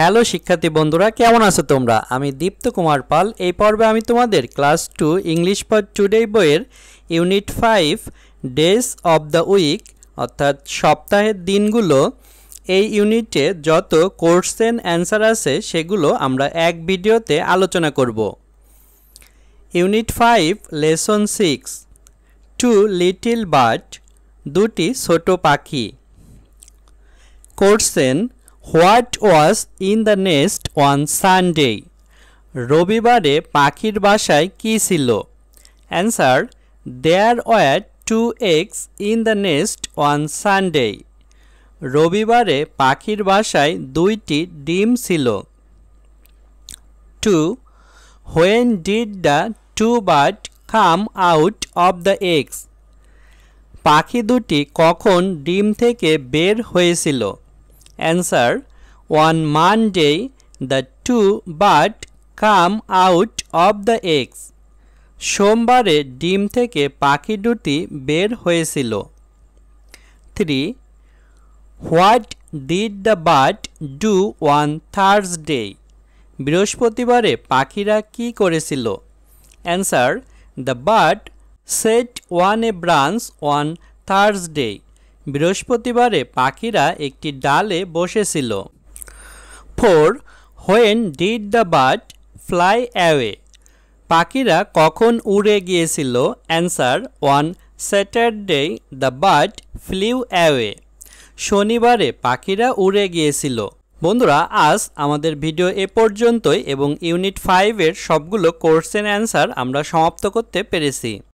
Hello শিক্ষার্থী বন্ধুরা, কেমন আছো তোমরা? আমি দীপ্ত কুমার পাল। এই পর্বে আমি তোমাদের ক্লাস 2 ইংলিশ ফর টুডে বইয়ের unit 5 days of the week অর্থাৎ সপ্তাহের দিনগুলো, এই ইউনিটে যত কোশ্চেন অ্যান্সার আছে সেগুলো আমরা এক ভিডিওতে আলোচনা করব। Unit 5 lesson 6 two little bird, দুটি ছোট পাখি। Question what was in the nest on Sunday, রবিবারে পাখির বাসায় কী ছিল? Answer there were 2 eggs in the nest on Sunday, রবিবারে পাখির বাসায় 2টি ডিম ছিল। 2 when did the 2 bird come out of the eggs, পাখি দুটি কখন ডিম থেকে বের হয়েছিল? Answer on Monday the 2 bird come out of the eggs, সোমবারে ডিম থেকে পাখি দুটি বের হয়েছিল। 3 What did the bird do on Thursday, বৃহস্পতিবারে পাখিরা কি করেছিল? Answer the bird sat on a branch on Thursday, বৃহস্পতিবারে পাখিরা একটি ডালে বসেছিল। 4 When did the bird fly away, পাখিরা কখন উড়ে গিয়েছিল? Answer on Saturday the bird flew away, শনিবারে পাখিরা উড়ে গিয়েছিল। বন্ধুরা, আজ আমাদের ভিডিও এ পর্যন্তই এবং ইউনিট 5 এর সবগুলো কোশ্চেন অ্যান্সার আমরা সমাপ্ত করতে পেরেছি।